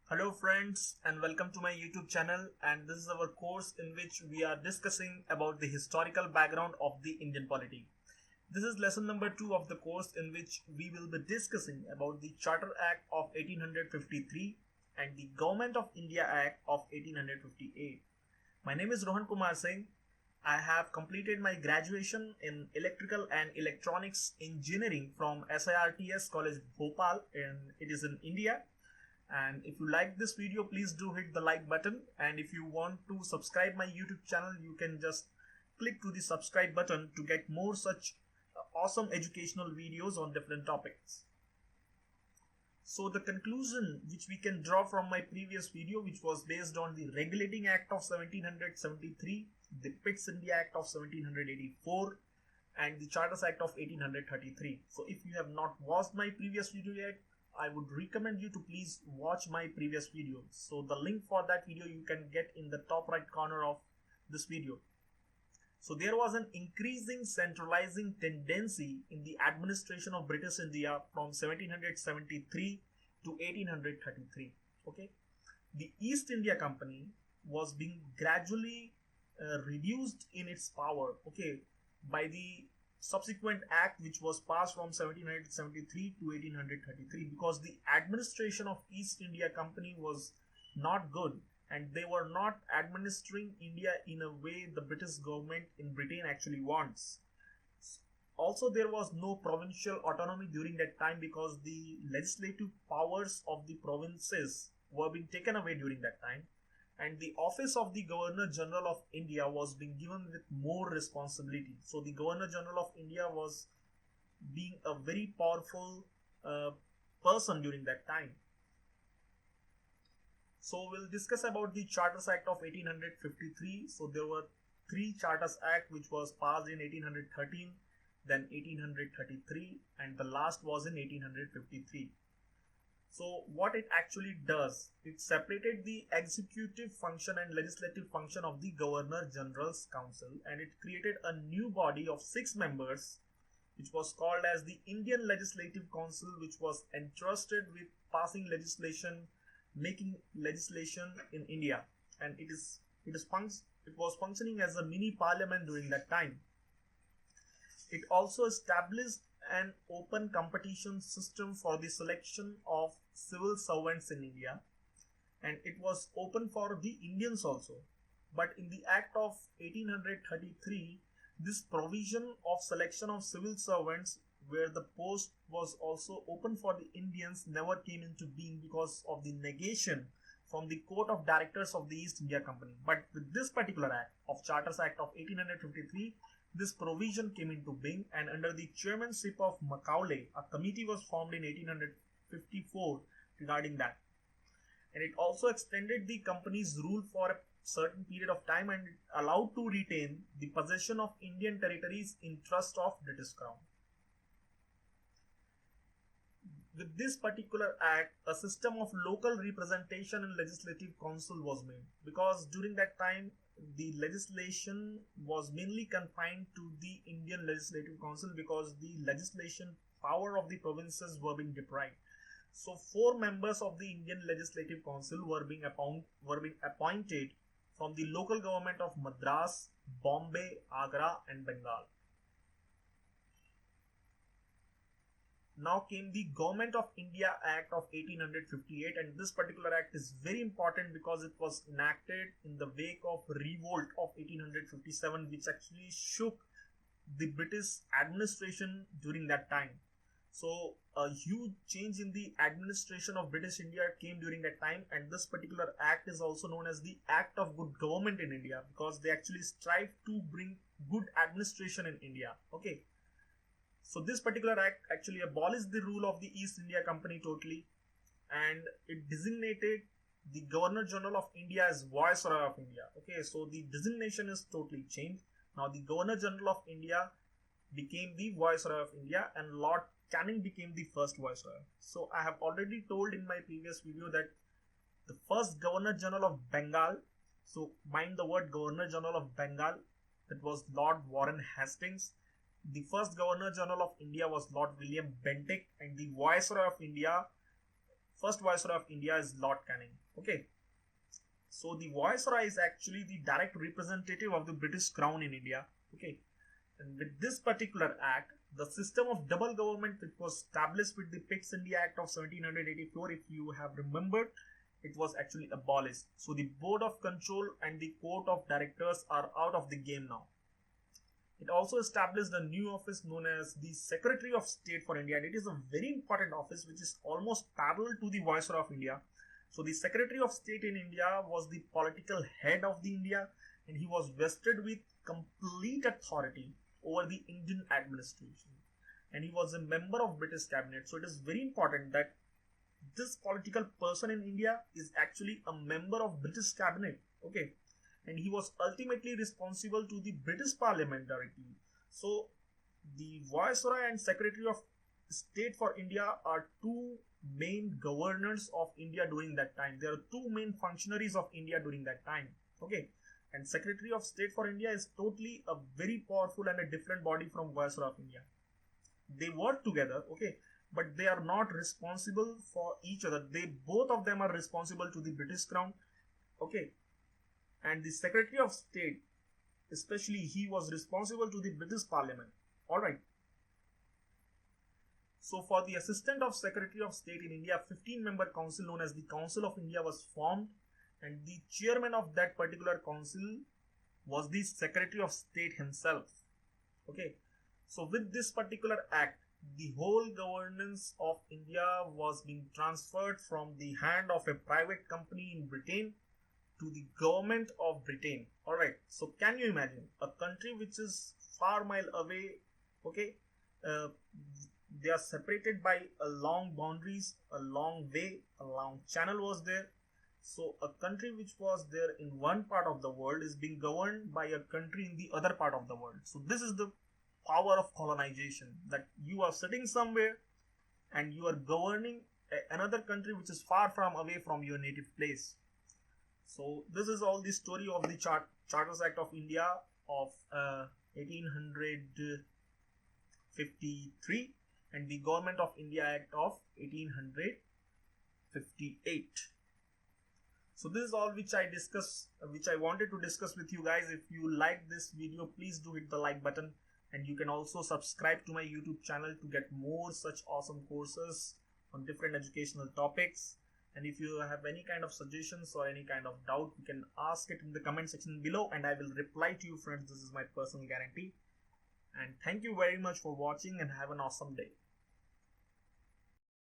Hello friends and welcome to my YouTube channel, and this is our course in which we are discussing about the historical background of the Indian polity. This is lesson number 2 of the course in which we will be discussing about the Charter Act of 1853 and the Government of India Act of 1858. My name is Rohan Kumar Singh. I have completed my graduation in Electrical and Electronics Engineering from SIRTS College Bhopal, and it is in India. And if you like this video, please do hit the like button, and if you want to subscribe my YouTube channel, you can just click to the subscribe button to get more such awesome educational videos on different topics. So the conclusion which we can draw from my previous video, which was based on the Regulating Act of 1773, the Pitt's India Act of 1784, and the Charters Act of 1833. So if you have not watched my previous video yet, I would recommend you to please watch my previous video. So the link for that video you can get in the top right corner of this video. So there was an increasing centralizing tendency in the administration of British India from 1773 to 1833. Okay, the East India Company was being gradually reduced in its power. Okay, by the subsequent act which was passed from 1773 to 1833, because the administration of East India Company was not good and they were not administering India in a way the British government in Britain actually wants. Also, there was no provincial autonomy during that time because the legislative powers of the provinces were being taken away during that time, and the office of the Governor General of India was being given with more responsibility. So the Governor General of India was being a very powerful person during that time. So we'll discuss about the Charters Act of 1853. So there were three Charters Act which was passed in 1813, then 1833, and the last was in 1853. So what it actually does, it separated the executive function and legislative function of the Governor General's Council, and it created a new body of 6 members which was called as the Indian Legislative Council, which was entrusted with passing legislation, making legislation in India, and it was functioning as a mini parliament during that time. It also established an open competition system for the selection of civil servants in India, and it was open for the Indians also. But in the Act of 1833, this provision of selection of civil servants where the post was also open for the Indians never came into being because of the negation from the Court of Directors of the East India Company. But with this particular act of Charters Act of 1853, this provision came into being, and under the chairmanship of Macaulay, a committee was formed in 1854 regarding that. And it also extended the company's rule for a certain period of time, and it allowed to retain the possession of Indian territories in trust of British Crown. With this particular act, a system of local representation in legislative council was made, because during that time the legislation was mainly confined to the Indian Legislative Council because the legislation power of the provinces were being deprived. So 4 members of the Indian Legislative Council were being appointed from the local government of Madras, Bombay, Agra, and Bengal. Now came the Government of India Act of 1858, and this particular act is very important because it was enacted in the wake of revolt of 1857, which actually shook the British administration during that time. So a huge change in the administration of British India came during that time, and this particular act is also known as the Act of Good Government in India because they actually strive to bring good administration in India. Okay. So this particular act actually abolished the rule of the East India Company totally, and it designated the Governor General of India as Viceroy of India. Okay, so the designation is totally changed. Now the Governor General of India became the Viceroy of India, and Lord Canning became the first Viceroy. So I have already told in my previous video that the first Governor General of Bengal, so mind the word Governor General of Bengal, that was Lord Warren Hastings. The first Governor General of India was Lord William Bentinck, and the Viceroy of India first Viceroy of India is Lord Canning. Okay, so the Viceroy is actually the direct representative of the British Crown in India. Okay, and with this particular act, the system of double government which was established with the Pitt's India Act of 1784, if you have remembered, it was actually abolished. So the Board of Control and the Court of Directors are out of the game now. It also established a new office known as the Secretary of State for India, and it is a very important office which is almost parallel to the Viceroy of India. So the Secretary of State in India was the political head of the India, and he was vested with complete authority over the Indian administration, and he was a member of British cabinet. So it is very important that this political person in India is actually a member of British cabinet. Okay, and he was ultimately responsible to the British parliamentarity. So the Viceroy and Secretary of State for India are two main governors of India during that time. There are two main functionaries of India during that time. Okay, and Secretary of State for India is totally a very powerful and a different body from Viceroy of India. They work together, okay, but they are not responsible for each other. They both of them are responsible to the British Crown. Okay, and the Secretary of State, especially, he was responsible to the British Parliament. All right. So for the Assistant of Secretary of State in India, 15-member council known as the Council of India was formed, and the chairman of that particular council was the Secretary of State himself. Okay. So with this particular act, the whole governance of India was being transferred from the hand of a private company in Britain to the government of Britain. All right. So can you imagine a country which is far mile away? Okay, they are separated by a long boundaries, a long way, a long channel was there. So a country which was there in one part of the world is being governed by a country in the other part of the world. So this is the power of colonization, that you are sitting somewhere and you are governing another country which is far from away from your native place. So this is all the story of the Charters Act of India of 1853 and the Government of India Act of 1858. So this is all which I wanted to discuss with you guys. If you like this video, please do hit the like button, and you can also subscribe to my YouTube channel to get more such awesome courses on different educational topics. And if you have any kind of suggestions or any kind of doubt, you can ask it in the comment section below and I will reply to you, friends. This is my personal guarantee. And thank you very much for watching and have an awesome day.